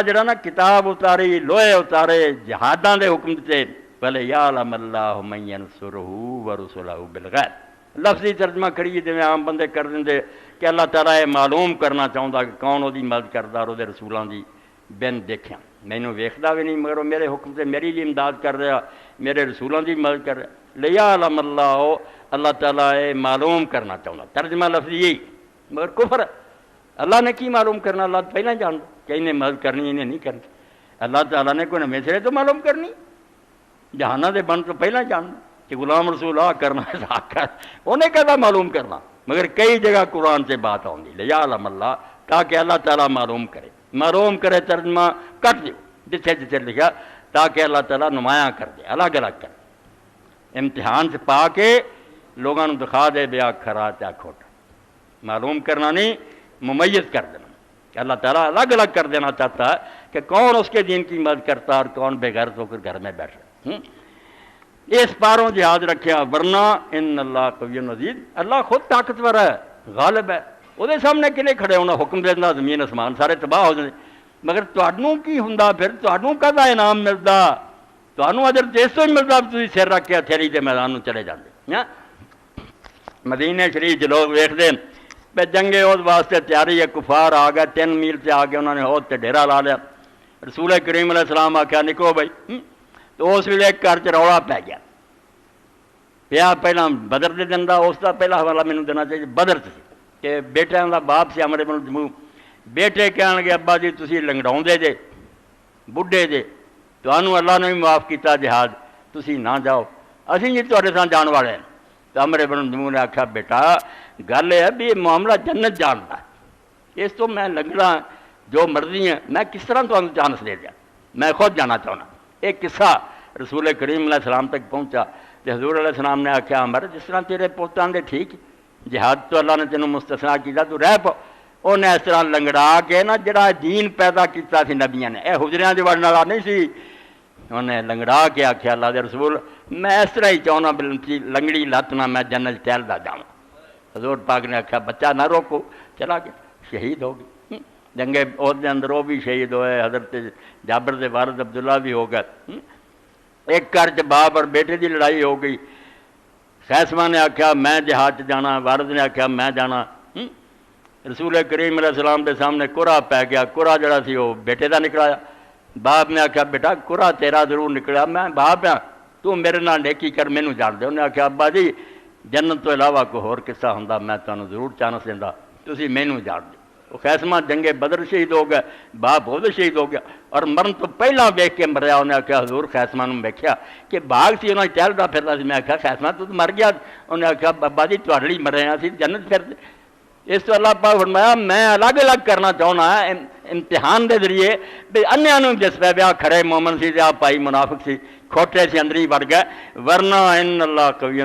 جڑا نا کتاب اتاری، لوہے اتارے، جہاداں دے حکم دیتے، بھلے یعلم اللہ من ینصرہ ورسلہ بالغیب۔ لفظی ترجمہ کریے جویں عام بندے کر دیں کہ اللہ تعالیٰ یہ معلوم کرنا چاہتا کہ کون وہ مدد کرتا اور وہ رسولوں کی بن دیکھا، مینوں ویکھدا بھی نہیں مگر وہ میرے حکم سے میری بھی امداد کر رہا، میرے رسولوں کی مدد کر رہا۔ لیعلم اللہ، اللہ تعالیٰ یہ معلوم کرنا چاہتا، ترجمہ لفظی یہی، مگر کفر اللہ نے کی معلوم کرنا، اللہ پہلے جانتا کہ انہیں مدد کرنی انہیں نہیں کرنی۔ اللہ تعالیٰ نے کوئی نویں سرے تو معلوم کرنی، جہانہ دے بن تو پہلے جاننا کہ غلام رسول آ کرنا ہے کر انہیں کہتا معلوم کرنا، مگر کئی جگہ قرآن سے بات آؤں لیعلم اللہ تاکہ اللہ تعالیٰ معلوم کرے، معلوم کرے ترجمہ کٹ دیو جتھے جتھے لکھا تاکہ اللہ تعالیٰ نمایاں کر دے، الگ الگ کر دے، امتحان سے پا کے لوگوں نے دکھا دے بیا کھرا چا کھوٹا، معلوم کرنا نہیں ممیز کر دینا۔ اللہ تعالیٰ الگ الگ کر دینا چاہتا ہے کہ کون اس کے دین کی مدد کرتا اور کون بے غیرت ہو کر گھر میں بیٹھا۔ اس پاروں جہاد رکھیا، ورنہ ان اللہ قوی عزیز، اللہ خود طاقتور ہے، غالب ہے، وہ سامنے کلے کھڑے ہونا، حکم دے دینا زمین آسمان سارے تباہ ہو جاتے، مگر تانوں کی ہوندا پھر تانوں کدا انعام ملدا، تانوں اجر جس تو ہی ملدا تسی سر رکھ کے ہتھیلی دے میدان نوں چلے جاندے۔ مدینے شریف لوگ ویکھدے پہ جنگے عہد واسطے تیاری ہے، کفار آ گئے 3 میل سے آ کے انہوں نے عہد تے ڈیرا لا لیا، رسول کریم علیہ السلام آخیا نکلو بھائی، تو اس ویلے گھر چ رولا پی گیا، پیا پہلا بدر دے دن دا، اس کا پہلا حوالہ مینوں دینا چاہیے بدر سے کہ بیٹیاں دا باپ سی عمرو بن جموح، بیٹے کہن گے ابا جی تسی لنگڑاؤندے جے بڈھے جے، تانوں اللہ نے بھی معاف کیتا جہاد، تسی نہ جاؤ، اسی جی تہاڈے سان جان والے ہیں۔ تو عمرو بن جموح نے آخیا بیٹا گل یہ ہے بھی یہ معاملہ جنت جانتا ہے، اس تو میں لنگڑا جو مرضی ہے، میں کس طرح تمہیں چانس دے دیا، میں خود جانا چاہنا۔ ایک قصہ رسول کریم علیہ السلام تک پہنچا تو حضور علیہ السلام نے آخیا عمر جس طرح تیرے پوتاں دے ٹھیک جہاد تو اللہ نے تینوں مستثنا کیا تو رہ پو، انہیں اس طرح لنگڑا کے نا جڑا دین پیدا کیتا سی نبیاں نے، اے حجریاں دی وڑن والا نہیں سی، انہیں لنگڑا کے آخیا اللہ دے رسول میں اس طرح ہی چاہنا بلنسی لنگڑی لت نہ میں جنت ٹہلدا جاواں۔ حضور پاک نے آخیا بچہ نہ روکو، چلا گیا، شہید ہو گئی۔ جنگے عہد دے اندر وہ بھی شہید ہوئے، حضرت جابر دے والد عبداللہ بھی ہو گئے۔ ایک گھر چ باپ اور بیٹے دی لڑائی ہو گئی، خیسمہ نے آخیا میں جہاد جانا، والد نے آخیا میں جانا، رسول کریم علیہ السلام دے سامنے قرا پی گیا، قرا جڑا سی وہ بیٹے دا نکلایا، باپ نے آخیا بیٹا قرا تیرا ضرور نکلا، میں باپ ہاں تو میرے نال نیکی کر مینوں جان دے۔ انہیں آخیا ابا جی جنت تو علاوہ کوئی ہور قصہ ہوندا میں تمہیں ضرور چانس دیندا، تسی مینوں جان دے۔ وہ خیسمہ جنگے بدر شہید ہو گئے، باپ خود شہید ہو گیا، اور مرن تو پہلا ویکھ کے مریا۔ انہیں آخیا حضور خیسمہ نوں ویکھیا کہ باغ سی انہوں ٹہلدا پھردا سی، میں آخیا خیسمہ تو مر گیا، انہیں آخیا ابا جی تہاڈے لئی مریا سی جنت پھردے۔ اس تو اللہ پاک فرمایا میں الگ الگ کرنا چاہنا امتحان دے ذریعے بھی انیاں نوں جس پہ بیا کھڑے مومن سی تے آ پائی منافق سی کھوٹے سی اندر ہی وڑ گئے، ورنہ ان اللہ قوی